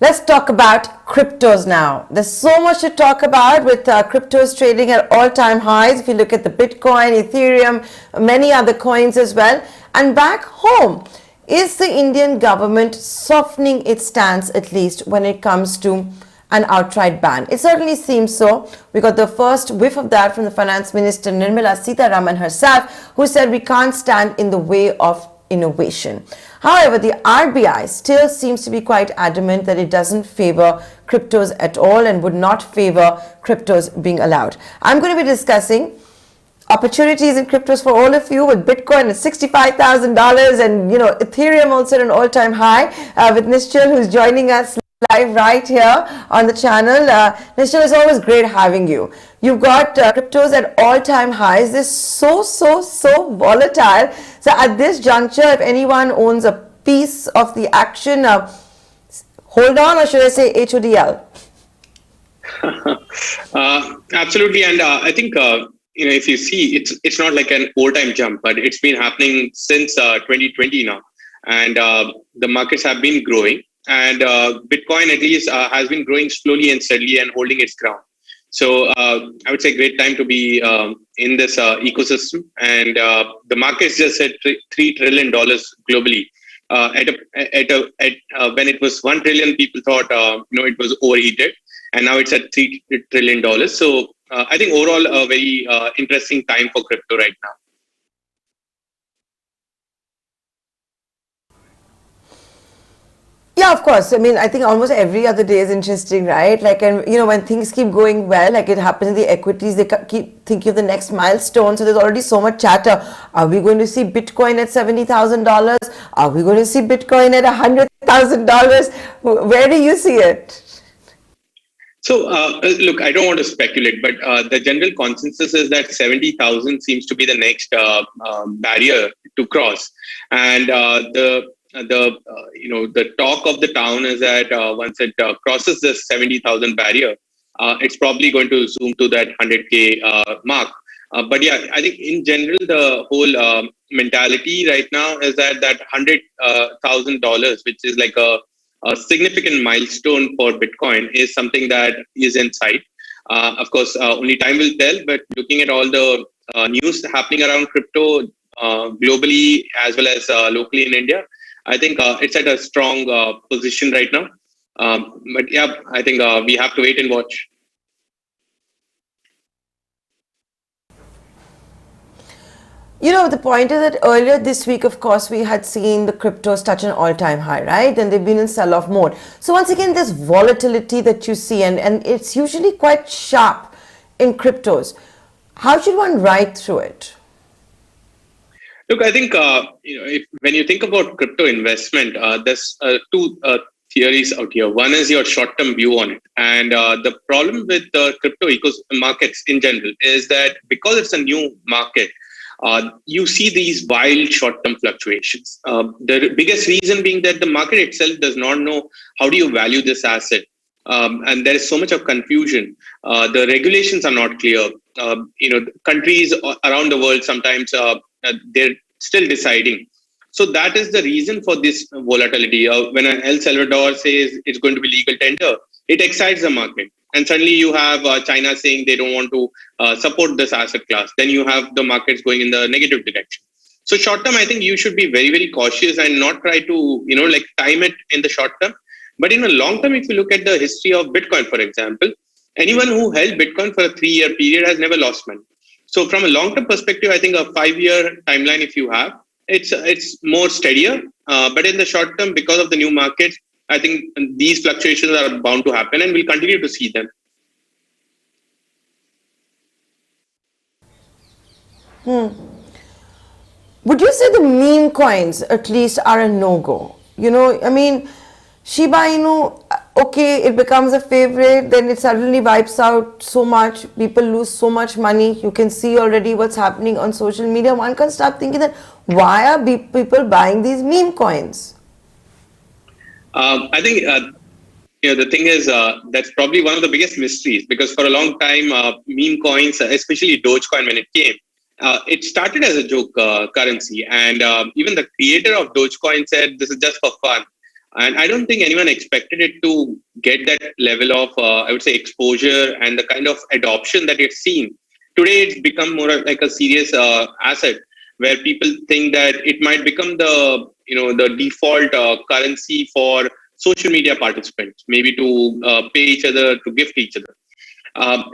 Let's talk about cryptos now. There's so much to talk about with cryptos trading at all-time highs. If you look at the Bitcoin, Ethereum, many other coins as well. And back home, is the Indian government softening its stance, at least when it comes to an outright ban? It certainly seems so. We got the first whiff of that from the Finance Minister Nirmala Sitharaman herself, who said we can't stand in the way of innovation. However, the RBI still seems to be quite adamant that it doesn't favor cryptos at all and would not favor cryptos being allowed. I'm going to be discussing opportunities in cryptos for all of you, with Bitcoin at $65,000 and Ethereum also at an all-time high, with Nischal, who's joining us live right here on the channel. Nischal, it's always great having you. You've got cryptos at all-time highs. They're so volatile. So at this juncture, if anyone owns a piece of the action, hold on, or should I say HODL? Absolutely, and I think if you see, it's not like an all-time jump, but it's been happening since 2020 now, and the markets have been growing. And Bitcoin at least has been growing slowly and steadily and holding its ground. So I would say great time to be in this ecosystem. And the market's just at $3 trillion globally. When it was 1 trillion, people thought it was overheated, and now it's at $3 trillion. So I think overall a very interesting time for crypto right now. Yeah, of course. I mean, I think almost every other day is interesting, right? Like, and when things keep going well, like it happens in the equities, they keep thinking of the next milestone. So there's already so much chatter. Are we going to see Bitcoin at $70,000? Are we going to see Bitcoin at $100,000? Where do you see it? So, look, I don't want to speculate, but the general consensus is that 70,000 seems to be the next barrier to cross, and the talk of the town is that once it crosses the 70,000 barrier, it's probably going to zoom to that 100K mark. But yeah, I think in general, the whole mentality right now is that $100,000, which is like a significant milestone for Bitcoin, is something that is in sight. Of course, only time will tell, but looking at all the news happening around crypto globally as well as locally in India, I think it's at a strong position right now. But yeah, I think we have to wait and watch. The point is that earlier this week, of course, we had seen the cryptos touch an all-time high, right? And they've been in sell-off mode. So once again, this volatility that you see, and it's usually quite sharp in cryptos. How should one ride through it? Look, I think when you think about crypto investment, there's two theories out here. One is your short-term view on it, and the problem with the crypto markets in general is that because it's a new market, you see these wild short-term fluctuations. The biggest reason being that the market itself does not know how do you value this asset, and there is so much of confusion. The regulations are not clear. Countries around the world sometimes they're still deciding. So that is the reason for this volatility. When El Salvador says it's going to be legal tender, it excites the market. And suddenly you have China saying they don't want to support this asset class. Then you have the markets going in the negative direction. So short term, I think you should be very, very cautious and not try to, time it in the short term. But in the long term, if you look at the history of Bitcoin, for example, anyone who held Bitcoin for a 3-year period has never lost money. So from a long-term perspective, I think a 5-year timeline, if you have, it's more steadier. But in the short term, because of the new markets, I think these fluctuations are bound to happen, and we'll continue to see them. Would you say the meme coins at least are a no-go? Shiba Inu, okay, it becomes a favorite, then it suddenly wipes out so much, people lose so much money. You can see already what's happening on social media. One can start thinking that why are people buying these meme coins? I think the thing is that's probably one of the biggest mysteries, because for a long time meme coins, especially Dogecoin when it came, it started as a joke currency, and even the creator of Dogecoin said this is just for fun. And I don't think anyone expected it to get that level of, I would say, exposure and the kind of adoption that it's seen. Today, it's become more like a serious asset where people think that it might become the default currency for social media participants, maybe to pay each other, to gift each other.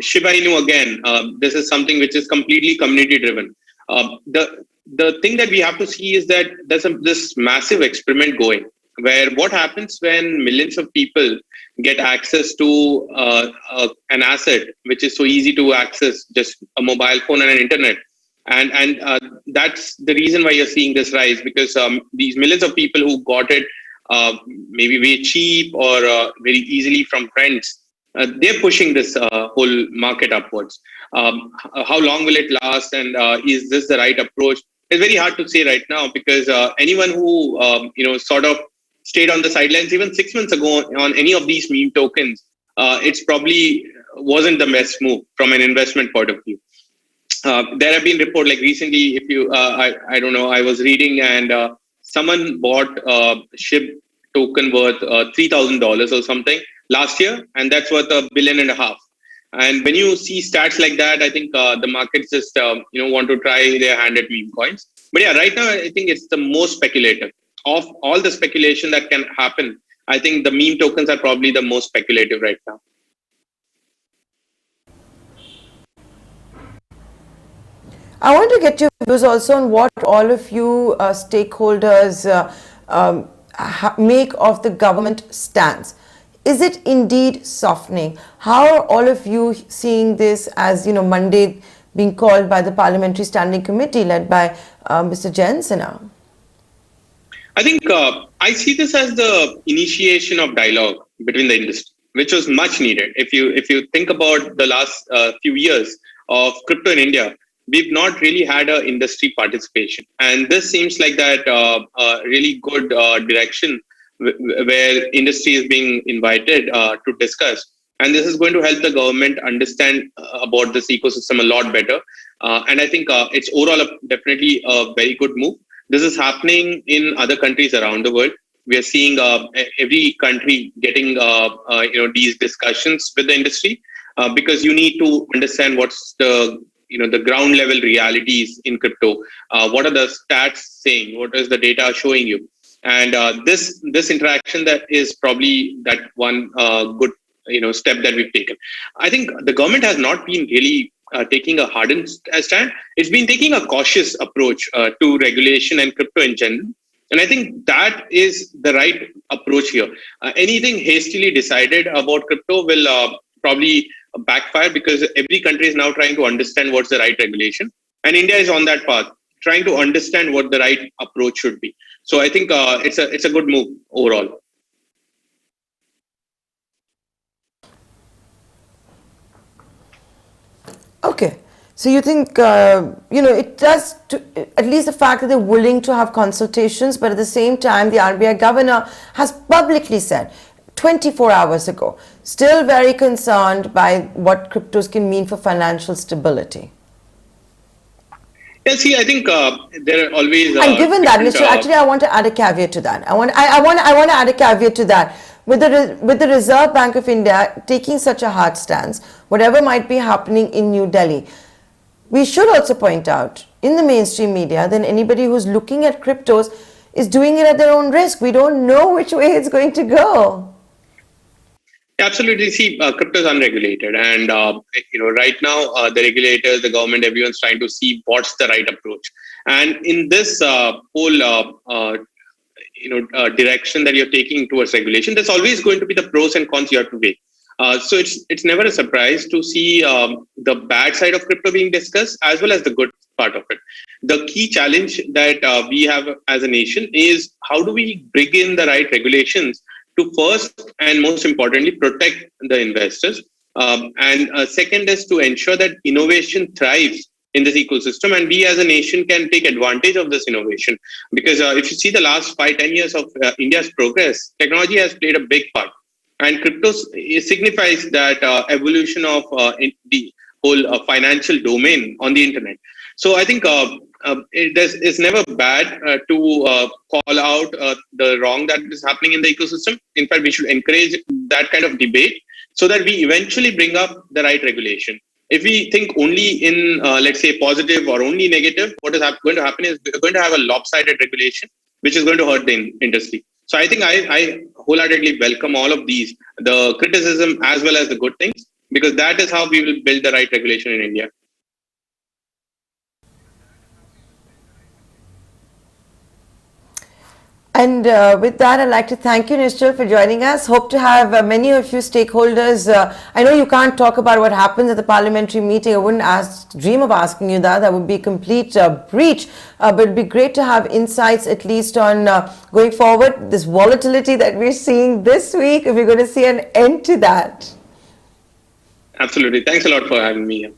Shiba Inu again, this is something which is completely community driven. The thing that we have to see is that there's this massive experiment going, where what happens when millions of people get access to an asset which is so easy to access, just a mobile phone and an internet. And that's the reason why you're seeing this rise, because these millions of people who got it maybe very cheap or very easily from friends, they're pushing this whole market upwards. How long will it last, and is this the right approach? It's very hard to say right now, because anyone who sort of stayed on the sidelines even 6 months ago on any of these meme tokens, it's probably wasn't the best move from an investment point of view. There have been reports like recently, if you, I don't know, I was reading and someone bought SHIB token worth $3,000 or something last year, and that's worth $1.5 billion. And when you see stats like that, I think the markets just want to try their hand at meme coins. But yeah, right now I think it's the most speculative of all the speculation that can happen. I think the meme tokens are probably the most speculative right now. I want to get your views also on what all of you stakeholders make of the government stance. Is it indeed softening? How are all of you seeing this as, Monday being called by the Parliamentary Standing Committee led by Mr. Jayant Sinha? I think I see this as the initiation of dialogue between the industry, which was much needed. If you think about the last few years of crypto in India, we've not really had an industry participation. And this seems like that really good direction where industry is being invited to discuss. And this is going to help the government understand about this ecosystem a lot better. And I think it's overall definitely a very good move. This is happening in other countries around the world. We are seeing every country getting these discussions with the industry because you need to understand what's the ground level realities in crypto. What are the stats saying? What is the data showing you? And this interaction that is probably that one good step that we've taken. I think the government has not been really taking a hardened stand. It's been taking a cautious approach to regulation and crypto in general. And I think that is the right approach here. Anything hastily decided about crypto will probably backfire, because every country is now trying to understand what's the right regulation. And India is on that path, trying to understand what the right approach should be. So I think it's a good move overall. Okay. So you think, it does, at least the fact that they're willing to have consultations, but at the same time, the RBI governor has publicly said 24 hours ago, still very concerned by what cryptos can mean for financial stability. Yeah, see, I think there are always. And given that, Nischal, actually, I want to add a caveat to that. I want to add a caveat to that. With the Reserve Bank of India taking such a hard stance, whatever might be happening in New Delhi, we should also point out in the mainstream media that anybody who's looking at cryptos is doing it at their own risk. We don't know which way it's going to go. Absolutely. See, crypto is unregulated, and right now the regulators, the government, everyone's trying to see what's the right approach. And in this whole direction that you're taking towards regulation, there's always going to be the pros and cons you have to weigh. So it's never a surprise to see the bad side of crypto being discussed as well as the good part of it. The key challenge that we have as a nation is how do we bring in the right regulations to first and most importantly protect the investors, and second is to ensure that innovation thrives in this ecosystem, and we as a nation can take advantage of this innovation. Because if you see the last 5-10 years of India's progress, technology has played a big part, and crypto signifies that evolution of the whole financial domain on the internet. So I think it's never bad to call out the wrong that is happening in the ecosystem. In fact, we should encourage that kind of debate so that we eventually bring up the right regulation. If we think only in, let's say, positive or only negative, what is going to happen is we're going to have a lopsided regulation, which is going to hurt the industry. So I think I wholeheartedly welcome all of these, the criticism as well as the good things, because that is how we will build the right regulation in India. And with that, I'd like to thank you, Nischal, for joining us. Hope to have many of you stakeholders. I know you can't talk about what happens at the parliamentary meeting. I wouldn't dream of asking you that. That would be a complete breach. But it'd be great to have insights, at least on going forward, this volatility that we're seeing this week, if we're going to see an end to that. Absolutely. Thanks a lot for having me here.